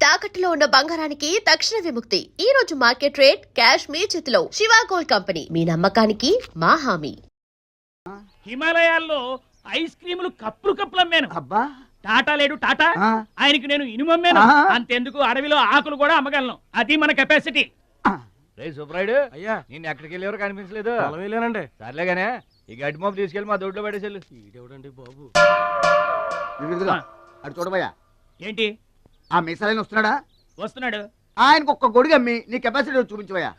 తాకట్టులో ఉన్న బంగారానికి తక్షణ విముక్తి. ఈ రోజు మార్కెట్ రేట్ క్యాష్ మీ చేతిలో. శివ గోల్డ్ కంపెనీ, మీ నమ్మకానికి మా హామీ. హిమాలయాల్లో ఐస్ క్రీములు కప్పులు అమ్మాను. అబ్బా, టాటా లేడు టాటా, ఆయనకి నేను ఇనుము అమ్మాను. అంతెందుకు అడవిలో ఆకులు కూడా అమ్మగలను. అది మన కెపాసిటీ. సుబ్రాయుడు అయ్యా, నేను ఎక్కడికి వెళ్ళేవారు కనిపించలేదు. వెళ్ళానండి. సర్లేగానే ఈ గడ్డి మోపు తీసుకెళ్ళి మా దొడ్లో పడేసేళ్ళు. ఈడేవడండి బాబు? అటు చూడబోయా, ఏంటి ఆ మిసలైన వస్తున్నాడా? వస్తున్నాడు. ఆయనకు ఒక్క గొడుగు అమ్మి నీ కెపాసిటీ చూపించబోయా.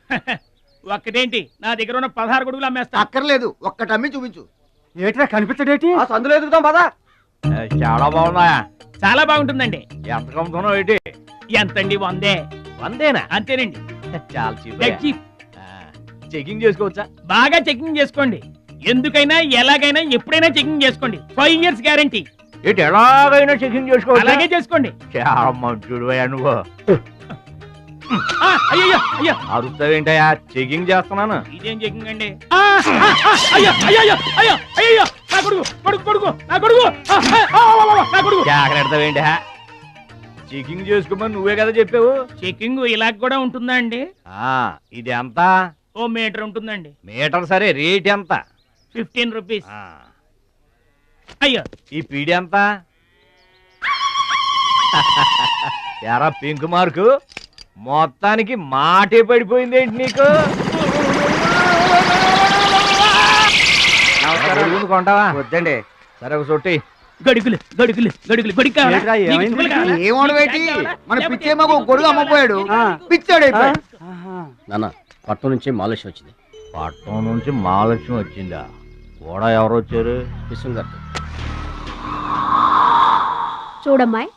ఒక్కటేంటి, నా దగ్గర ఉన్న 16 గొడుగులు అమ్మేస్తా. అక్కర్లేదు, ఒక్కటి అమ్మి చూపించు. ఏట్రా కనిపించడేటి? ఆ సందులో ఎదుగుతాం పదా. చాలా బాగున్నాయా? చాలా బాగుంటుందండి. ఎంత కమ్ముతున్నావు ఏంటి? ఎంతండి? 100. 100 అంతేనండి. చాలా చీప్. చెకింగ్ చేసుకోవచ్చా? బాగా చెకింగ్ చేసుకోండి. ఎందుకైనా ఎలాగైనా ఎప్పుడైనా చెకింగ్ చేసుకోండి. 5 years గ్యారంటీ. ఏంటి ఎలాగైనా చెకింగ్ చేసుకోవచ్చు? అలాగే చేసుకోండి. చాలా మంచుడు నువ్వు. అయ్యో అయ్యో, అరుస్తావేంటయా? చెకింగ్ చేస్తున్నాను. ఇదేం చెకింగ్ అండి? అయ్యో అయ్యో అయ్యో అయ్యో, నా కొడుకు కొడుకు కొడుకు నా కొడుకు నా కొడుకు. జాగ్రత్తవేంటి? చెకింగ్ చేసుకోమని నువ్వే కదా చెప్పావు. చెకింగ్ ఇలా కూడా ఉంటుందా అండి? ఇది ఎంత? ఓ మీటర్ ఉంటుందండి. మీటర్ సరే, రేట్ ఎంత? 15 rupees. అయ్యో, ఈ పీడి ఎంత? ఎరా పింక్ మార్కు, మొత్తానికి మాటే పడిపోయింది ఏంటి నీకు? కొంటావా? వద్దండి. సరే ఒక సొట్టి. గడుగులు గడుగులు గడుగులు గొడుగు కావాలా? నీకు తువ్వలు కావాలా? ఏమోడబెట్టి మన పిచ్చేమో గొడుగు అమ్మపోయాడు, పిచ్చాడు అయిపోయాడు. నాన్న, పట్నం నుంచి మాలేష్ వచ్చింది. పట్నం నుంచి మహాలక్ష్మి వచ్చిందా? కూడా ఎవరు వచ్చారు? విశ్వం గారు. చూడమ్మాయి,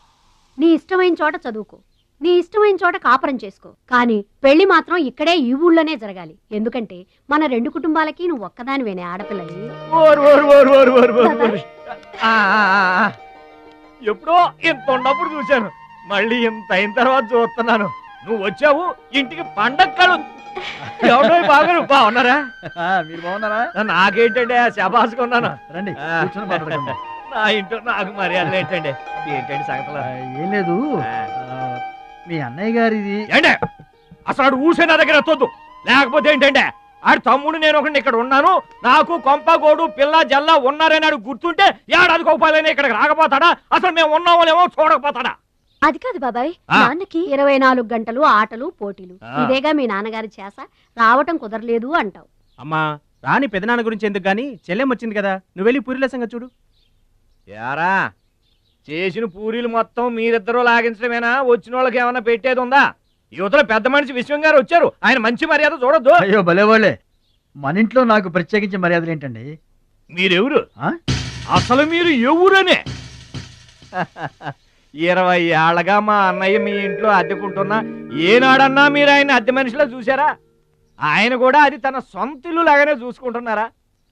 నీ ఇష్టమైన చోట చదువుకో, నీ ఇష్టమైన చోట కాపురం చేసుకో, కానీ పెళ్లి మాత్రం ఇక్కడే ఈ ఊళ్ళోనే జరగాలి. ఎందుకంటే మన 2 కుటుంబాలకి నువ్వు ఒక్కదానివేనే ఆడపిల్లని. ఎప్పుడో ఇంత ఉన్నప్పుడు చూశాను, మళ్ళీ ఇంత అయిన తర్వాత చూస్తున్నాను. నువ్వు వచ్చావు ఇంటికి పండక్కలు. ఎవడో బాగా బాగున్నారా? మీరు బాగున్నారా? నాకేంటండి శబాసుకున్నాను. రండి, నా ఇంట్లో నాకు మర్యాద ఏంటండి? ఏంటండి సంగతులు? ఏం లేదు, మీ అన్నయ్య గారిది. ఏంటే అసలు ఆడు ఊసే నా దగ్గర ఎత్తొద్దు. లేకపోతే ఏంటంటే ఆడు తమ్ముడు నేను ఒకటి ఇక్కడ ఉన్నాను, నాకు కొంప గోడు పిల్ల జల్ల ఉన్నారని ఆడు గుర్తుంటే ఏడాదికి ఒకపాలైనా ఇక్కడికి రాకపోతాడా? అసలు మేము ఉన్నామోలేమో చూడకపోతాడా? అది కాదు బాబాయ్, నాన్నకి 24 గంటలు ఆటలు పోటీలు, ఇదేగా మీ నాన్నగారి చేస. రావటం కుదరలేదు అంటావు. అమ్మా, రాని పెదనాన్న గురించి ఎందుకు గాని, చెల్లెం వచ్చింది కదా, నువ్వు వెళ్ళి పూరిల సంగతి చూడు. యారా, చేసిన పూరీలు మొత్తం మీరిద్దరూ లాగించడమేనా? వచ్చిన వాళ్ళకి ఏమన్నా పెట్టేది ఉందా? యువతలో పెద్ద మనిషి విశ్వం గారు వచ్చారు, ఆయన మంచి మర్యాద చూడొద్దు. అయ్యో భలేవాళ్ళే, మన ఇంట్లో నాకు ప్రత్యేకించి మర్యాదలు ఏంటండి? మీరెవరు? అసలు మీరు ఎవరనే? 20 ఏళ్ళగా మా అన్నయ్య మీ ఇంట్లో అద్దెకుంటున్నా ఏనాడన్నా మీరు ఆయన అద్దె మనిషిలో చూసారా? ఆయన కూడా అది తన సొంత ఇల్లు లాగానే చూసుకుంటున్నారా?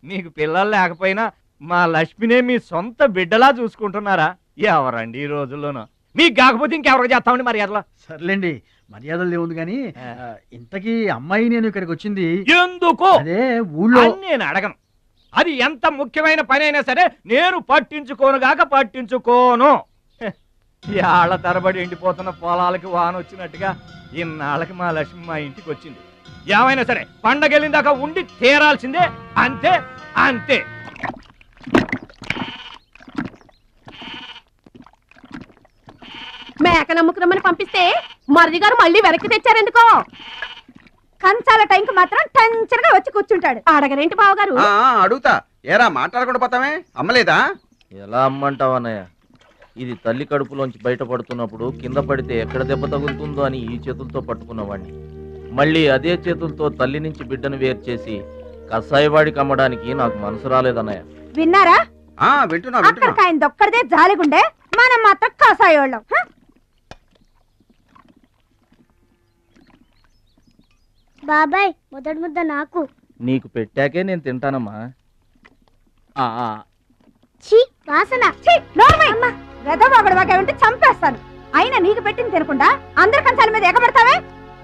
మీకు పిల్లలు లేకపోయినా మా లక్ష్మినే మీ సొంత బిడ్డలా చూసుకుంటున్నారా? ఎవరండి ఈ రోజుల్లోనూ? మీకు కాకపోతే ఇంకెవరికి చేస్తామండి మర్యాదలో? సర్లేండి, మర్యాదలు లేవుంది గాని, ఇంతకీ అమ్మాయి నేను ఇక్కడికి వచ్చింది ఎందుకు? అదే ఊళ్ళో. నేను అడగను. అది ఎంత ముఖ్యమైన పని అయినా సరే నేను పట్టించుకోను గాక పట్టించుకోను. ఏళ్ల తరబడి ఎండిపోతున్న పొలాలకి వాన వచ్చినట్టుగా ఇన్నాళ్ళకి మా లక్ష్మి మా ఇంటికి వచ్చింది. ఏమైనా సరే పండగెళ్ళిన దాకా ఉండి తీరాల్సిందే, అంతే అంతే. మేక నమ్ముకురమ్మని పంపిస్తే మరిది గారు మళ్ళీ వెనక్కి తెచ్చారెందుకో? కంచాల టైంకి మాత్రం టంచరగా వచ్చి కూర్చుంటాడు. అడగరేంటి బావగారు? అడుగుతా, ఏరా మాట్లాడకుండా పోతామే? అమ్మలేదా? ఎలా అమ్మంటావు అన్నయ్య? ఇది తల్లి కడుపులోంచి బయటపడుతున్నప్పుడు కింద పడితే ఎక్కడ దెబ్బ తగులుతుందో అని ఈ చేతులతో పట్టుకున్నవాడిని, మళ్ళీ అదే చేతులతో తల్లి నుంచి బిడ్డను వేరు చేసి కసాయివాడికి అమ్మడానికి నాకు మనసు రాలేదన్నయ్య. విన్నారా? వింటున్నా. అక్కడికాయన దొక్కడిదే జాలిగుండే, మనం మాత్రం కసాయోళ్ళం. బాబాయ్, మొదటి ముద్ద నాకు. నీకు పెట్టాకే నేను తింటానమ్మా. ఛీ, వాసన. ఉంటే చంపేస్తాను. అయినా నీకు పెట్టింది తినకుండా అందరి కంచాల మీద ఎగబడతావే?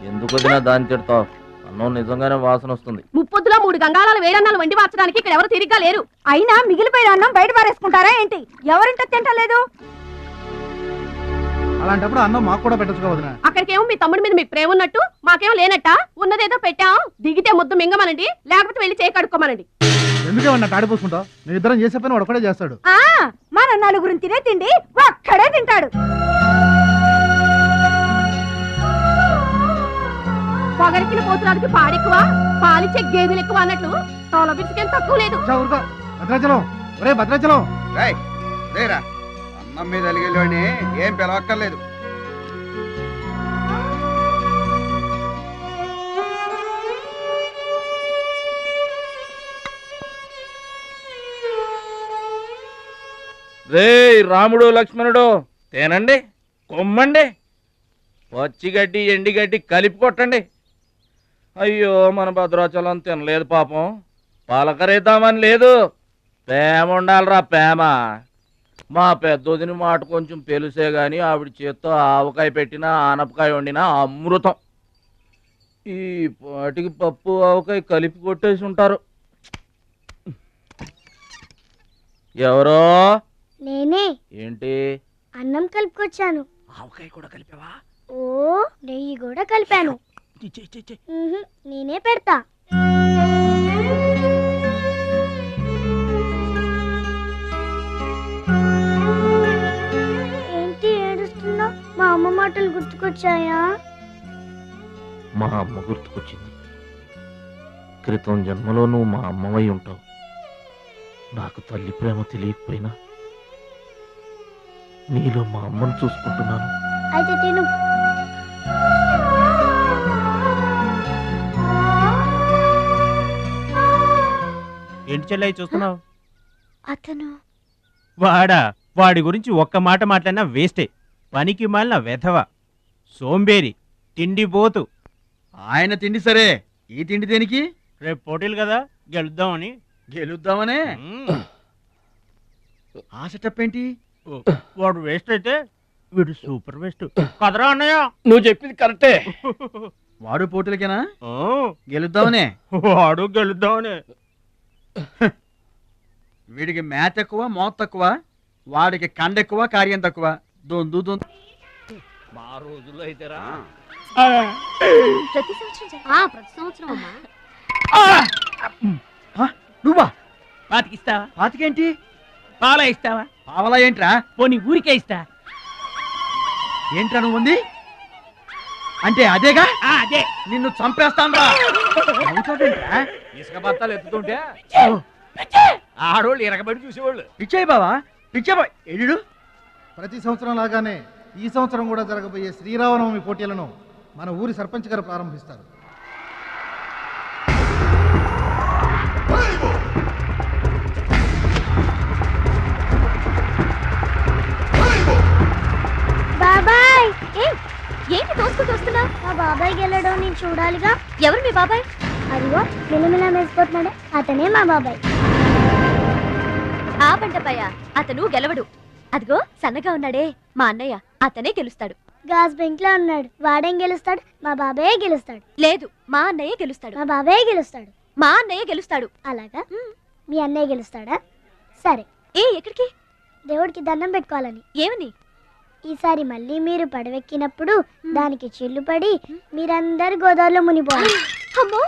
ఎందుకు వదినా దాన్ని తిడతావు? అన్నం నిజంగానే వాసన వస్తుంది. ముప్పొద్దులో 3 గంగాళాలు వేడన్నాలు వండి మార్చడానికి ఇక్కడ ఎవరు తిరిగ్గా లేరు. అయినా మిగిలిపోయిన అన్నం బయట పారేసుకుంటారా ఏంటి? ఎవరింట తింటలేదు? అలాంటప్పుడు అన్నం మాకు కూడా పెట్టచ్చు వదినా. అక్కడికేమో మీ తమ్ముడి మీద మీకు ప్రేమ ఉన్నట్టు మాకేమో లేనట్ట. ఉన్నదేదో పెట్టాం, దిగితే ముద్దు మింగమనండి, లేకపోతే వెళ్ళి చేయి కడుక్కోమనండి. ఎందుకేమన్నా తాడిపోసుకుంటావు? నేను ఇద్దరం చేసే పని వాడు ఒకటే చేస్తాడు. మన నలుగురిని తినే తిండి ఒక్కడే తింటాడు. పొగరికిన పోతురానికి పాడెక్కువ, పాలిచ్చే గేదెలు ఎక్కువ అన్నట్లు తోల బిడ్డకేం తక్కువ లేదు. భద్రాచలం, ఒరే భద్రాచలం, లేరా అన్నం మీద అలిగేలోని ఏం పిలవక్కర్లేదు. రే రాముడు లక్ష్మణుడు తేనండి, కొమ్మండి, పచ్చిగడ్డి ఎండిగడ్డి కలిపి కొట్టండి. అయ్యో మన భద్రాచలం తినలేదు పాపం, పలకరేద్దామని లేదు. ప్రేమ ఉండాలిరా ప్రేమ. మా పెద్దోదిని మాట కొంచెం పెలుసే గాని ఆవిడ చేత్తో ఆవకాయ పెట్టినా ఆనపకాయ వండినా అమృతం. ఈ పాటికి పప్పు ఆవకాయ కలిపి కొట్టేసి ఉంటారు. ఎవరో నేనే ఏంటి అన్నం కలుపుకొచ్చాను. ఆవకాయ కూడా కలిపావా? ఓ నెయ్యి కూడా కలిపాను. నేనే పెడతా. ఏంటి ఏడుస్తున్నావు? మా అమ్మ మాటలు గుర్తుకొచ్చాయా? మా అమ్మ గుర్తుకొచ్చింది. క్రితం జన్మలో నువ్వు మా అమ్మవై ఉంటావు. నాకు తల్లి ప్రేమ తెలియకపోయినా నీలో మా అమ్మను చూసుకుంటున్నాను. అయితే తిను. ఏంటి చెల్లయ్య చూస్తున్నావు? అతను వాడి గురించి ఒక్క మాట మాట్లాడినా వేస్టే. పనికి మాలిన వెధవ, సోంబేరి, తిండి పోతు. ఆయన తిండి సరే, ఈ తిండి దేనికి? రేపు పోటీలు కదా, గెలుద్దామని. గెలుద్దామనే? ఆ సెటప్ ఏంటి? వాడు వేస్ట్ అయితే వీడు సూపర్ వేస్ట్ కదరా అన్నయ్య. నువ్వు చెప్పింది కరెక్టే. వాడు పోటీలకేనా? గెలుద్దామనే? వాడు గెలుద్దామని. వీడికి మ్యాథ్ ఎక్కువ, మోత్ తక్కువ. వాడికి కండ ఎక్కువ, కార్యం తక్కువ. దొందు దొందు. మా రోజుల్లో అయితేరా ప్రతి సంవత్సరం అమ్మా. నువ్వా? పాతికిస్తావా? పాతికేంటి? పాలా ఇస్తావా? పావలా ఏంట్రా? పోనీ ఊరికే ఇస్తా. ఏంట్రా నువ్వు ఉంది అంటే? అదేగా, అదే. నిన్ను చంపేస్తాన్రా. ఇసుక బత్తాలు ఎత్తుతుంటే ఆడోళ్ళు ఇరగబడి చూసేవాళ్ళు. పిచ్చాయి బావా, పిచ్చాయి ఎడు. ప్రతి సంవత్సరం లాగానే ఈ సంవత్సరం కూడా జరగబోయే శ్రీరామనవమి పోటీలను మన ఊరి సర్పంచ్ గారు ప్రారంభిస్తారు. బాబాయ్, ఏంటి తోసుకుంటూ వస్తున్నా? మా బాబాయ్ గెలడం నేను చూడాలిగా. ఎవరు మీ బాబాయ్? అదిగో మిలమిలా వేసిపోతున్నాడే, అతనే మా బాబాయ్. ఆ బండపయ్య, అతను గెలవడు. అదిగో సన్నగా ఉన్నాడే మా అన్నయ్య, అతనే గెలుస్తాడు. గాజ్ బెంక్ లో ఉన్నాడు, వాడేం గెలుస్తాడు? మా బాబాయ్ గెలుస్తాడు. లేదు, మా అన్నయ్య గెలుస్తాడు. మా బాబాయ్ గెలుస్తాడు. మా అన్నయ్య గెలుస్తాడు. అలాగా? మీ అన్నయ్య గెలుస్తాడా? సరే. ఎక్కడికి? దేవుడికి దండం పెట్టుకోవాలని. ఏమని? ఈసారి మళ్ళీ మీరు పడవెక్కినప్పుడు దానికి చిల్లు పడి మీరందరు గోదావరిలో మునిపోవాలి. అమ్మో,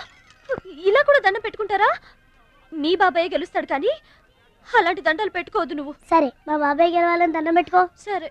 ఇలా కూడా దండం పెట్టుకుంటారా? నీ బాబాయ్ గెలుస్తాడు కానీ అలాంటి దండాలు పెట్టుకోవద్దు నువ్వు. సరే, మా బాబాయ్ గెలవాలని దండం పెట్టుకో. సరే.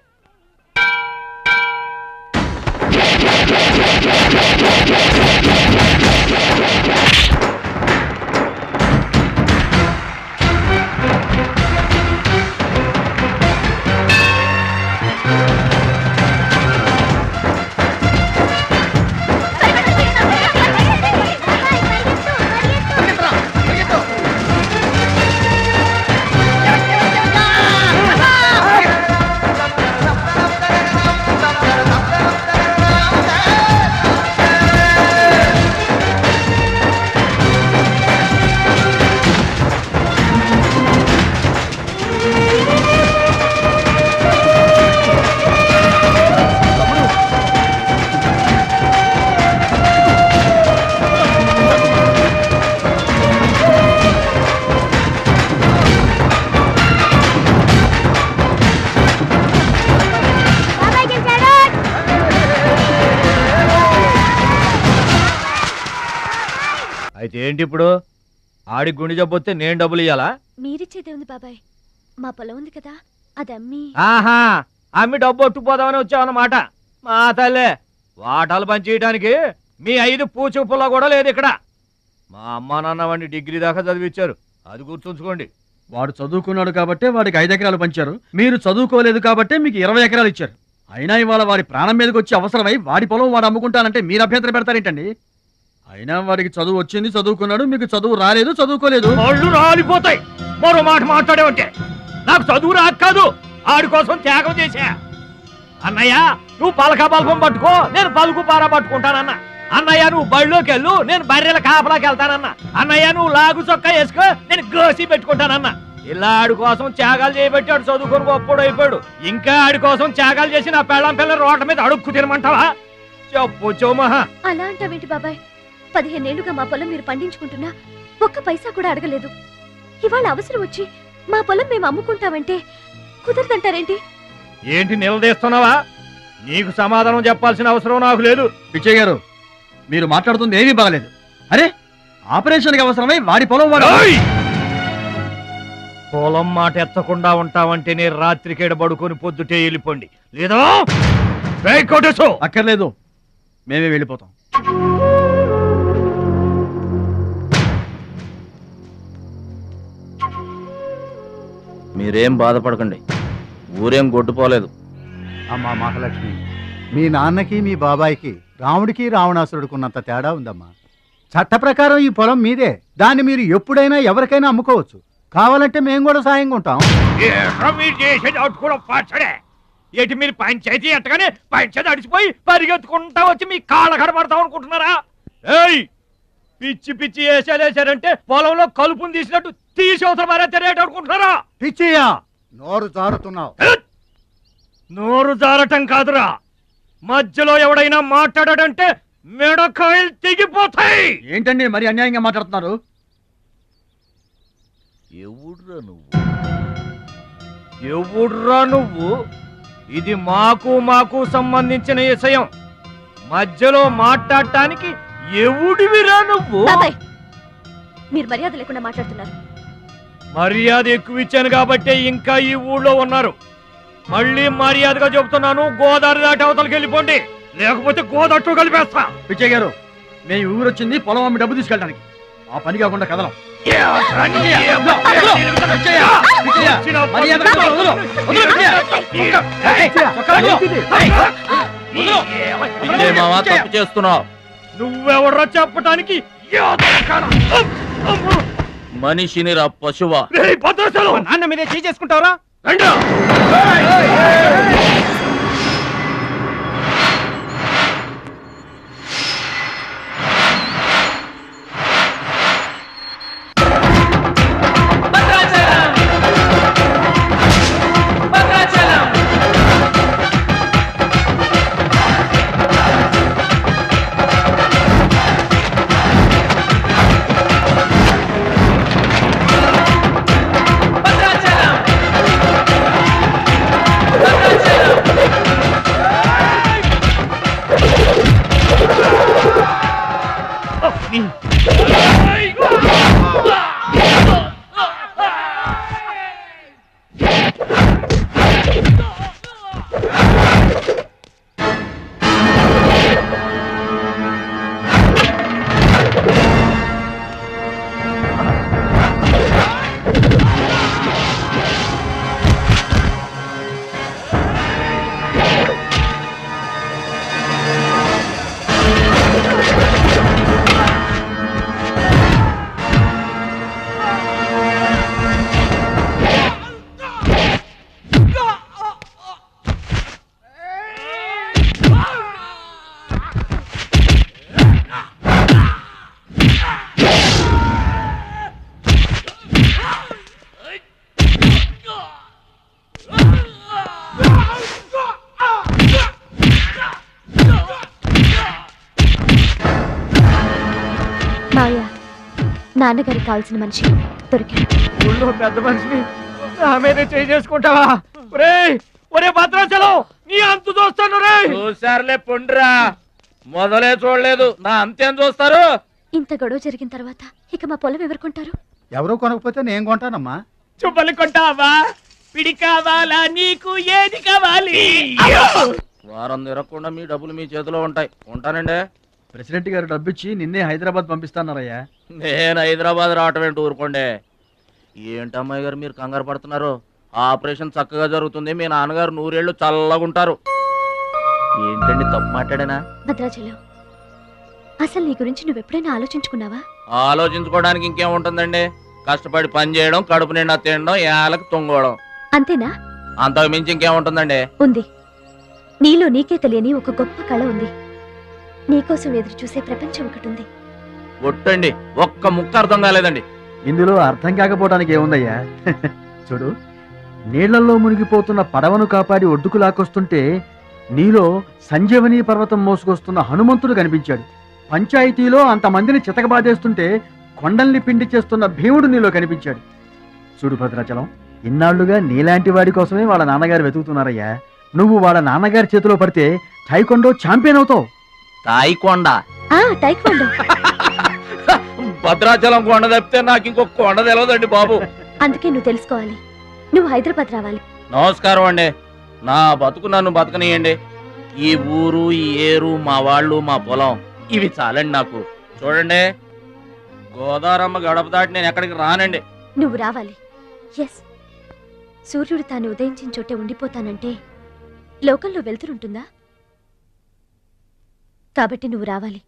అయితే ఏంటి ఇప్పుడు? ఆడికి గుండె జబ్బు వస్తే నేను డబ్బులు ఇయ్యాలా? మీరిచ్చేదే ఉంది బాబాయ్, మా పొలం ఉంది కదా, అది అమ్మి. ఆహా, అమ్మి డబ్బు ఒట్టుకుపోదామని వచ్చావన్నమాట. మా తల్లే, వాటాలు పంచేయటానికి మీ 5 పూచు పుల్ల కూడా లేదు ఇక్కడ. మా అమ్మా నాన్న వాడిని డిగ్రీ దాకా చదివించారు, అది గుర్తుంచుకోండి. వాడు చదువుకున్నాడు కాబట్టే వాడికి 5 ఎకరాలు పంచారు, మీరు చదువుకోలేదు కాబట్టే మీకు 20 ఎకరాలు ఇచ్చారు. అయినా ఇవాళ వాడి ప్రాణం మీదకి వచ్చి అవసరమై వాడి పొలం వాడు అమ్ముకుంటానంటే మీరు అభ్యంతరం పెడతారేంటండి? అయినా వాడికి చదువు వచ్చింది, చదువుకున్నాడు, మీకు చదువు రాలేదు, చదువుకోలేదు. వాళ్ళు రాలిపోతాయి మరో మాట మాట్లాడేవంటే. నాకు చదువు రాక కాదు, ఆడి కోసం త్యాగం చేశా. అన్నయ్య నువ్వు పలక బల్పం పట్టుకో, నేను పలుకు పార పట్టుకుంటానన్నా. అన్నయ్య నువ్వు బళ్ళోకి వెళ్ళు, నేను బర్రెల కాపలాకి వెళ్తానన్నా. అన్నయ్య నువ్వు లాగు చొక్కా వేసుకో, నేను గోసి పెట్టుకుంటానన్నా. ఇలా ఆడి కోసం త్యాగాలు చేయబట్టి ఆడు చదువుకొని గొప్పడు అయిపోయాడు. ఇంకా ఆడి కోసం త్యాగాలు చేసి నా పెళ్ళం పిల్ల రోడ్ల మీద అడుక్కు తినమంటావా? చెప్పు చోమహా. అలా అంటావేంటి బాబాయ్? 15 ఏళ్లుగా మా పొలం మీరు పండించుకుంటున్నా ఒక్క పైసా కూడా అడగలేదు. ఇవాళ అవసరం వచ్చి మా పొలం మేము అమ్ముకుంటామంటే కుదరదంటారేంటి? ఏంటి నిలదీస్తున్నావా? నీకు సమాధానం చెప్పాల్సిన అవసరం నాకు లేదు. పిచ్చయ్య గారు, మీరు మాట్లాడుతుంది ఏమీ బాగలేదు. అరే, ఆపరేషన్కి అవసరమై వాడి పొలం వాడు. పొలం మాట ఎత్తకుండా ఉంటావంటే నేను రాత్రికేడ పడుకొని పొద్దుటే వెళ్ళిపోండి, లేదా అక్కర్లేదు, మేమే వెళ్ళిపోతాం. మీరేం బాధపడకండి, ఊరేం గొడ్డుపోలేదు. అమ్మా మహాలక్ష్మి, మీ నాన్నకి మీ బాబాయికి రాముడికి రావణాసురుడుకున్నంత తేడా ఉందమ్మా. చట్ట ప్రకారం ఈ పొలం మీదే, దాన్ని మీరు ఎప్పుడైనా ఎవరికైనా అమ్ముకోవచ్చు. కావాలంటే మేము కూడా సాయంగా ఉంటాం. ఏంటి మీరు పంచాయతీ ఎట్టగానే పంచాయతీ అడిచిపోయి పరిగెత్తుకుంటా వచ్చి మీ కాళ్ళ కడబడతాం అనుకుంటున్నారా? ఏయ్, పిచ్చి పిచ్చి వేసారంటే పొలంలో కలుపుని తీసినట్టు తీసి అవసరం మారేట అనుకుంటున్నారా? పిచ్చియా, నోరు జారుతున్నావు. నోరు జారటం కాదురా, మధ్యలో ఎవడైనా మాట్లాడాడంటే మెడకాయలు తెగిపోతాయి. ఏంటండి మరి అన్యాయంగా మాట్లాడుతున్నారు? ఎవడ్రా నువ్వు? ఇది మాకు సంబంధించిన విషయం. మధ్యలో మాట్లాడటానికి ఎవడివిరా నువ్వు? మీరు మర్యాద లేకుండా మాట్లాడుతున్నారు. మర్యాద ఎక్కువ ఇచ్చాను కాబట్టే ఇంకా ఈ ఊళ్ళో ఉన్నారు. మళ్ళీ మర్యాదగా చెబుతున్నాను, గోదావరి దాటి అవతలకి వెళ్ళిపోండి, లేకపోతే గోదట్టు కలిపేస్తా. పిచ్చయ్య గారు, మేము ఊరొచ్చింది పొలం అమ్మి డబ్బు తీసుకెళ్ళడానికి, ఆ పని కాకుండా కదలం. తప్పు చేస్తున్నావు. నువ్వెవరో చెప్పటానికి మనిషిని రా పశువా. నాన్న మీదే చేసుకుంటావరా? నాన్నగారికి కావాల్సిన మనిషి దొరికాడు. ఊళ్ళో పెద్ద మనిషిని నా మీదే చేసుకుంటావా? ఒరే భద్రాచలం, నీ అంతు చూస్తాను రే. చూసారులే పొండ్రా, మొదలే చూడలేదు, నా అంతేం చూస్తారు? ఇంత గొడవ జరిగిన తర్వాత ఇక మా పొలం ఎవరు కొంటారు? ఎవరో కొనకపోతే నేను కొంటానమ్మా. చుప్పలు కొంటావా? పిడి కావాలా? నీకు ఏది కావాలి? వారం తిరగకుండా మీ డబ్బులు మీ చేతిలో ఉంటాయి. ఉంటానండి. ప్రెసిడెంట్ గారు డబ్బిచ్చి నిన్నే హైదరాబాద్ పంపిస్తాన్నారయ్యా. నేను హైదరాబాద్ రావటం ఏంటి ఊరుకోండి. ఏంటి అమ్మాయి గారు మీరు కంగారు పడుతున్నారు? ఆపరేషన్ చక్కగా జరుగుతుంది. మీ నాన్నగారు 100 ఏళ్ళు చల్లగుంటారు. ఏంటండి తప్పు మాట్లాడానా? భద్రాచలం, అసలు నీ గురించి నువ్వెప్పుడైనా ఆలోచించుకున్నావా? ఆలోచించుకోవడానికి ఇంకేముంటుందండి? కష్టపడి పని చేయడం, కడుపు నిండా తినడం, ఏళ్ళకి తొంగోవడం, అంతేనా? అంతకు మించి ఇంకేముంటుందండి? ఉంది. నీలో నీకే తెలియని ఒక గొప్ప కళ ఉంది. నీకోసం ఎదురు చూసే ప్రపంచం ఒకటి ఉంది. ఒట్టండి, ఒక్క ముక్క అర్థం కాలేదండి. ఇందులో అర్థం కాకపోవడానికి ఏముందయ్యా? చూడు, నీళ్లలో మునిగిపోతున్న పడవను కాపాడి ఒడ్డుకు లాక్కొస్తుంటే నీలో సంజీవని పర్వతం మోసుకొస్తున్న హనుమంతుడు కనిపించాడు. పంచాయతీలో అంతమందిని చితకబాదేస్తుంటే కొండల్ని పిండి చేస్తున్న భీముడు నీలో కనిపించాడు. చూడు భద్రాచలం, ఇన్నాళ్లుగా నీలాంటి వాడి కోసమే వాళ్ళ నాన్నగారు వెతుకుతున్నారయ్యా. నువ్వు వాళ్ళ నాన్నగారి చేతిలో పడితే టైకొండో ఛాంపియన్ అవుతావు. తాయికొండ? టైక్వాండో. భద్రాచలం కొండ తప్పితే నాకు ఇంకొక కొండ తెలియదండి బాబు. అందుకే నువ్వు తెలుసుకోవాలి. నువ్వు హైదరాబాద్ రావాలి. నమస్కారం అండి. నా బతుకు నన్ను బతకనియండి. ఈ ఊరు, ఈ ఏరు, మా వాళ్ళు, మా పొలం, ఇవి చాలండి నాకు. చూడండి, గోదారమ్మ గడప దాటి నేను ఎక్కడికి రానండి. నువ్వు రావాలి. ఎస్, సూర్యుడు తాను ఉదయించిన చోటే ఉండిపోతానంటే లోకంలో వెళ్తురుంటుందా? కాబట్టి నువ్వు రావాలి.